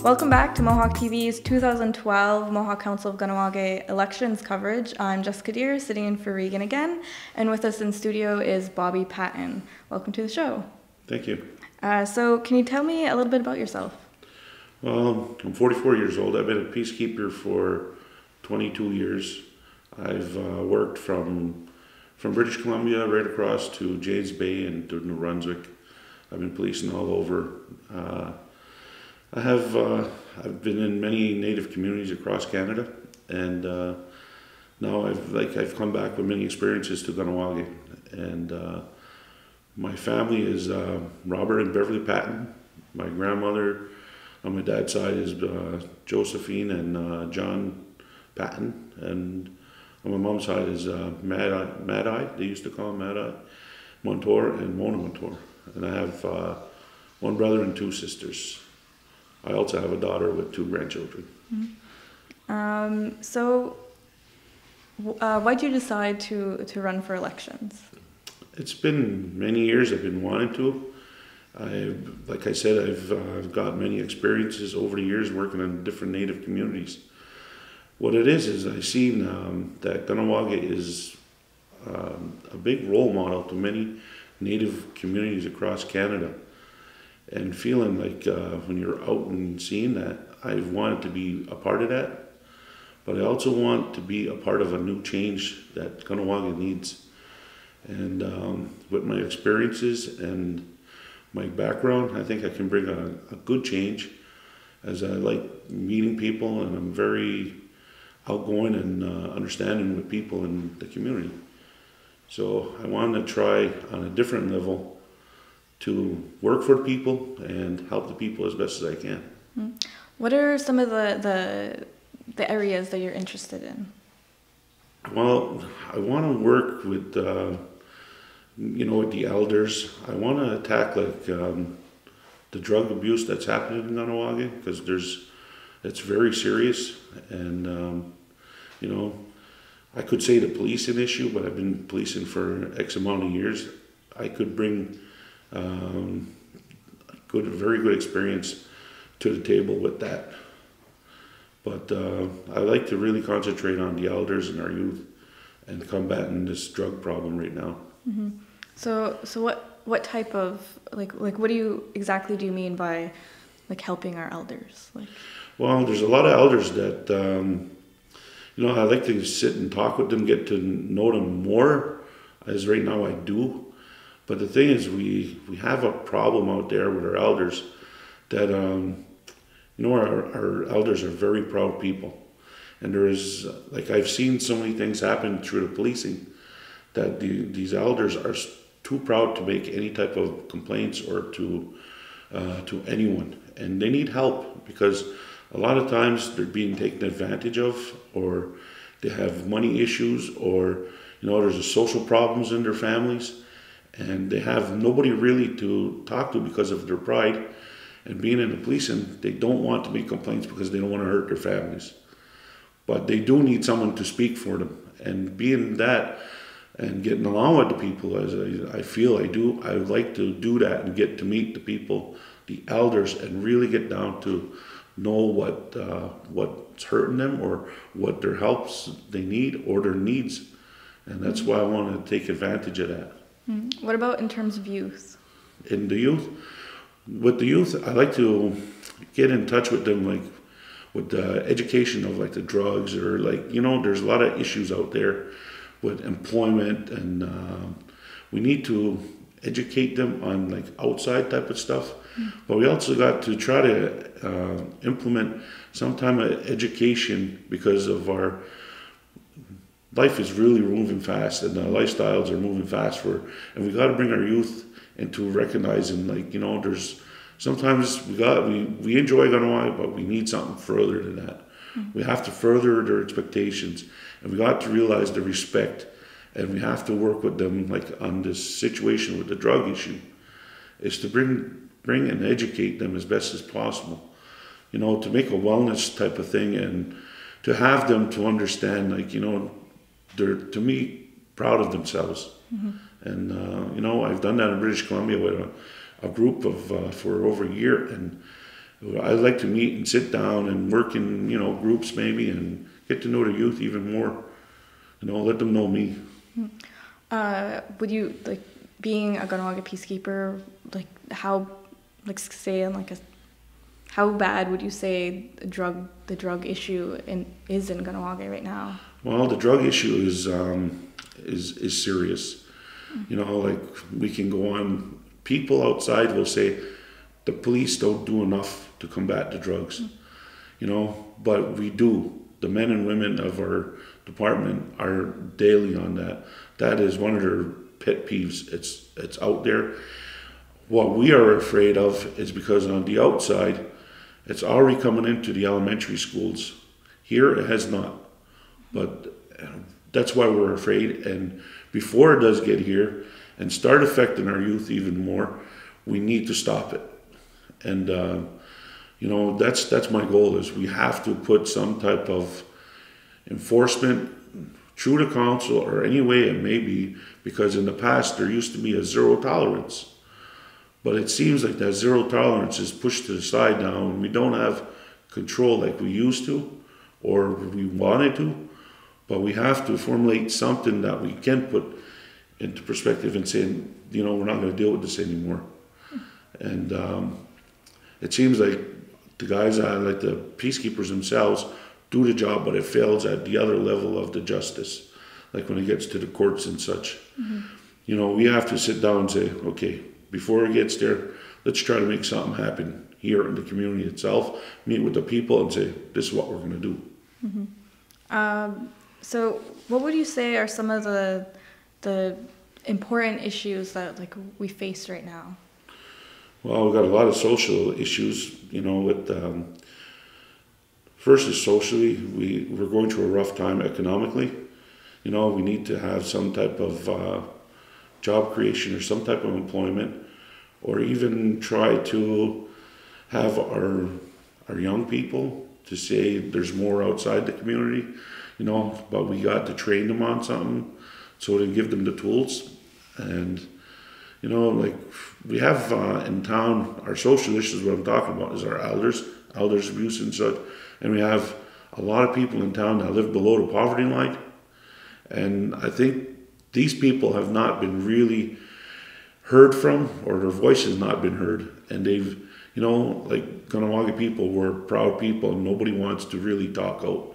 Welcome back to Mohawk TV's 2012 Mohawk Council of Kahnawake elections coverage. I'm Jessica Deere, sitting in for Regan again, and with us in studio is Bobby Patton. Welcome to the show. Thank you. So can you tell me a little bit about yourself? Well, I'm 44 years old. I've been a peacekeeper for 22 years. I've worked from British Columbia right across to James Bay and to New Brunswick. I've been policing all over. I've been in many Native communities across Canada, and now I've come back with many experiences to Kahnawake. And my family is Robert and Beverly Patton. My grandmother on my dad's side is Josephine and John Patton, and on my mom's side is Mad Eye. They used to call him Mad Eye Montour and Mona Montour. And I have one brother and two sisters. I also have a daughter with two grandchildren. So why did you decide to run for elections? It's been many years I've been wanting to. Like I said, I've got many experiences over the years working in different Native communities. What it is I've seen that Kahnawake is a big role model to many Native communities across Canada. And feeling like when you're out and seeing that, I've wanted to be a part of that, but I also want to be a part of a new change that Kahnawake needs. And with my experiences and my background, I think I can bring a good change, as I like meeting people and I'm very outgoing and understanding with people in the community. So I wanted to try on a different level to work for the people and help the people as best as I can. What are some of the areas that you're interested in? Well, I want to work with with the elders. I want to attack the drug abuse that's happening in Kahnawake, because it's very serious. And I could say the policing issue, but I've been policing for X amount of years. I could bring very good experience to the table with that. But I like to really concentrate on the elders and our youth and combating this drug problem right now. Mm-hmm. So what type of what exactly do you mean by helping our elders? Well, there's a lot of elders that I like to sit and talk with them, get to know them more, as right now I do. But the thing is, we have a problem out there with our elders that, our elders are very proud people. And there is, I've seen so many things happen through the policing that these elders are too proud to make any type of complaints or to anyone. And they need help, because a lot of times they're being taken advantage of, or they have money issues, or, there's social problems in their families. And they have nobody really to talk to because of their pride. And being in the policing, they don't want to make complaints because they don't want to hurt their families. But they do need someone to speak for them. And being that and getting along with the people, as I feel I do, I would like to do that and get to meet the people, the elders, and really get down to know what's hurting them, or what their helps they need, or their needs. And that's why I want to take advantage of that. What about in terms of youth? With the youth, I like to get in touch with them, with the education of the drugs, or there's a lot of issues out there with employment, and we need to educate them on outside type of stuff. But we also got to try to implement some type of education, because of our life is really moving fast, and the lifestyles are moving fast and we got to bring our youth into recognizing, there's sometimes we enjoy Kahnawake, but we need something further than that. We have to further their expectations, and we got to realize the respect, and we have to work with them on this situation with the drug issue, is to bring and educate them as best as possible, to make a wellness type of thing, and to have them to understand, they're, to me, proud of themselves. And, I've done that in British Columbia with a group of, for over a year. And I like to meet and sit down and work in, groups maybe and get to know the youth even more. Let them know me. Would you, being a Ganawagi peacekeeper, how bad would you say the drug issue is in Ganawagi right now? Well, the drug issue is serious. We can go on. People outside will say the police don't do enough to combat the drugs, but we do. The men and women of our department are daily on that. That is one of their pet peeves. It's out there. What we are afraid of is because on the outside, it's already coming into the elementary schools. Here it has not. But that's why we're afraid. And before it does get here and start affecting our youth even more, we need to stop it. And, that's my goal is we have to put some type of enforcement through the council or any way it may be, because in the past there used to be a zero tolerance. But it seems like that zero tolerance is pushed to the side now, and we don't have control like we used to or we wanted to. But we have to formulate something that we can put into perspective and saying, we're not going to deal with this anymore. And it seems like the guys, like the peacekeepers themselves, do the job, but it fails at the other level of the justice, like when it gets to the courts and such. Mm-hmm. We have to sit down and say, okay, before it gets there, let's try to make something happen here in the community itself, meet with the people and say, this is what we're going to do. Mm-hmm. So what would you say are some of the important issues that we face right now? Well, we've got a lot of social issues, with first is socially, we're going through a rough time economically. We need to have some type of job creation or some type of employment, or even try to have our young people to say there's more outside the community, but we got to train them on something so to give them the tools. And, we have in town, our social issues, what I'm talking about is our elders abuse and such. And we have a lot of people in town that live below the poverty line. And I think these people have not been really heard from, or their voice has not been heard. And they've, Ganawagi people were proud people and nobody wants to really talk out.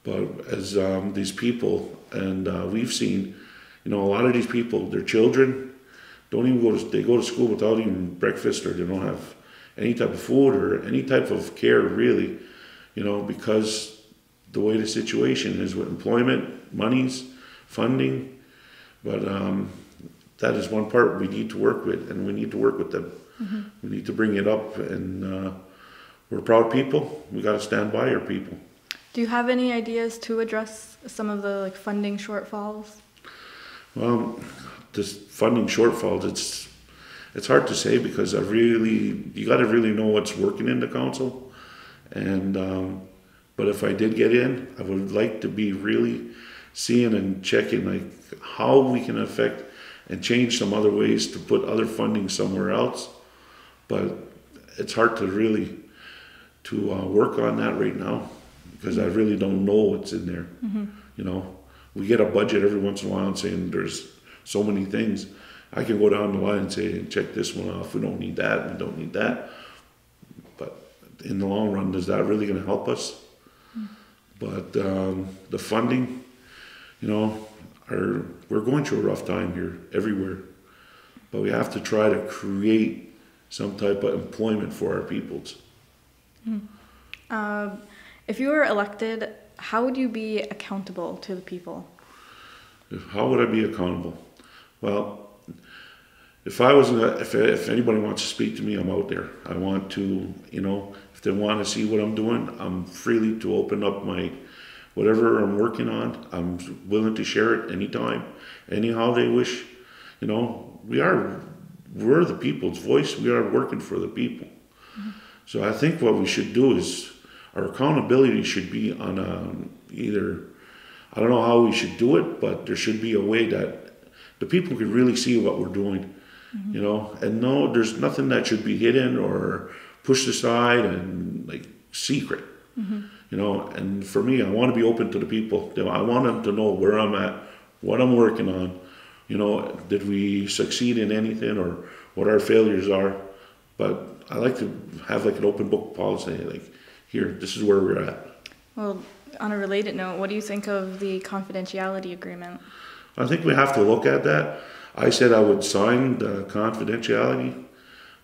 But as these people, and we've seen, a lot of these people, their children don't even they go to school without even breakfast, or they don't have any type of food or any type of care really, because the way the situation is with employment, monies, funding. But that is one part we need to work with, and we need to work with them. Mm-hmm. We need to bring it up, and we're proud people. We got to stand by our people. Do you have any ideas to address some of the funding shortfalls? Well, this funding shortfalls, it's hard to say, because you got to really know what's working in the council. And but if I did get in, I would like to be really seeing and checking how we can affect and change some other ways to put other funding somewhere else. But it's hard to really work on that right now, because I really don't know what's in there. Mm-hmm. We get a budget every once in a while and saying there's so many things. I can go down the line and say, check this one off. We don't need that. We don't need that. But in the long run, is that really going to help us? Mm. But the funding, we're going through a rough time here everywhere. But we have to try to create some type of employment for our peoples. Mm. If you were elected, how would you be accountable to the people? How would I be accountable? Well, if anybody wants to speak to me, I'm out there. I want to, if they want to see what I'm doing, I'm freely to open up whatever I'm working on. I'm willing to share it anytime, anyhow they wish. We're the people's voice. We are working for the people. Mm-hmm. So I think what we should do is, our accountability should be on either, I don't know how we should do it, but there should be a way that the people can really see what we're doing, you know. And no, there's nothing that should be hidden or pushed aside and like secret, you know. And for me, I want to be open to the people. I want them to know where I'm at, what I'm working on, you know, did we succeed in anything or what our failures are. But I like to have like an open book policy, like, here, this is where we're at. Well, on a related note, what do you think of the confidentiality agreement? I think we have to look at that. I said I would sign the confidentiality,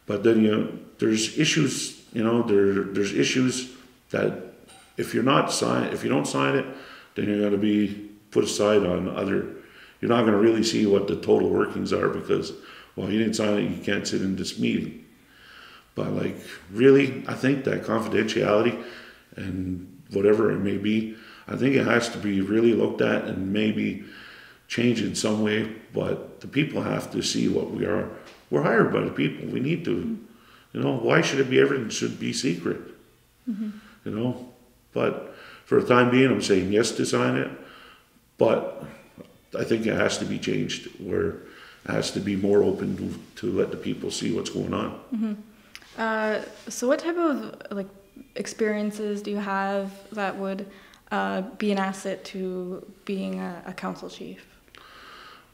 but then, you know, there's issues, you know, there's issues that if you don't sign it, then you're going to be put aside on other, you're not going to really see what the total workings are because, well, you didn't sign it, you can't sit in this meeting. But like, really, I think that confidentiality and whatever it may be, I think it has to be really looked at and maybe changed in some way. But the people have to see what we are. We're hired by the people. We need to, you know, why should it be, everything should be secret? You know, but for the time being, I'm saying yes to sign it. But I think it has to be changed where it has to be more open to let the people see what's going on. So what type of like experiences do you have that would be an asset to being a council chief?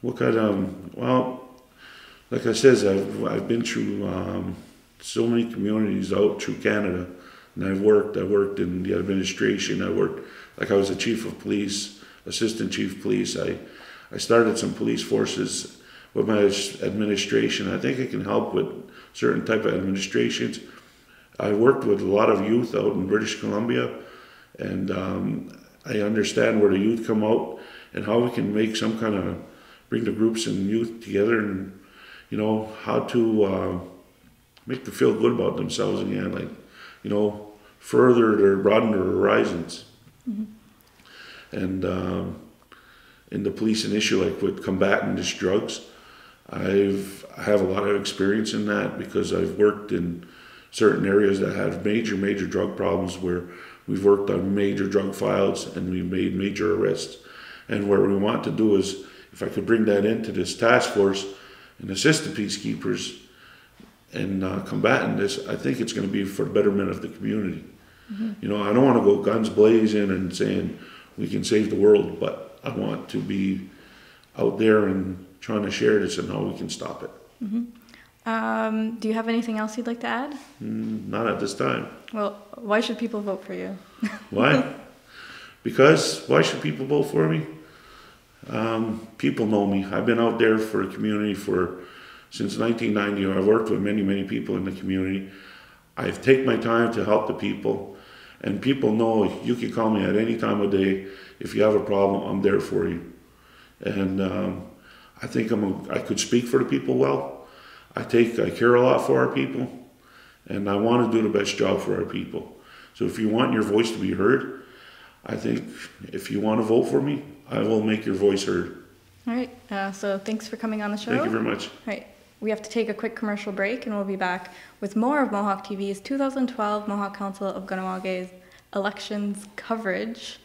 What kind of, well, like I said, I've been through so many communities out through Canada, and I worked in the administration. I was a chief of police, assistant chief of police. I started some police forces with my administration. I think it can help with certain type of administrations. I worked with a lot of youth out in British Columbia, and I understand where the youth come out and how we can make some kind of, bring the groups and youth together and, you know, how to make them feel good about themselves again, like, you know, broaden their horizons. And in the policing issue, like with combating these drugs, I have a lot of experience in that because I've worked in certain areas that have major drug problems where we've worked on major drug files and we've made major arrests. And what we want to do is, if I could bring that into this task force and assist the peacekeepers in combating this, I think it's going to be for the betterment of the community. You know, I don't want to go guns blazing and saying we can save the world, but I want to be out there and trying to share this and how we can stop it. Do you have anything else you'd like to add? Not at this time. Well, why should people vote for you? Why? Because why should people vote for me? People know me. I've been out there for the community since 1990. I've worked with many people in the community. I've taken my time to help the people, and people know you can call me at any time of day. If you have a problem, I'm there for you. And I think I could speak for the people well. I care a lot for our people, and I want to do the best job for our people. So if you want your voice to be heard, I think if you want to vote for me, I will make your voice heard. All right. So thanks for coming on the show. Thank you very much. All right. We have to take a quick commercial break, and we'll be back with more of Mohawk TV's 2012 Mohawk Council of Kahnawake elections coverage.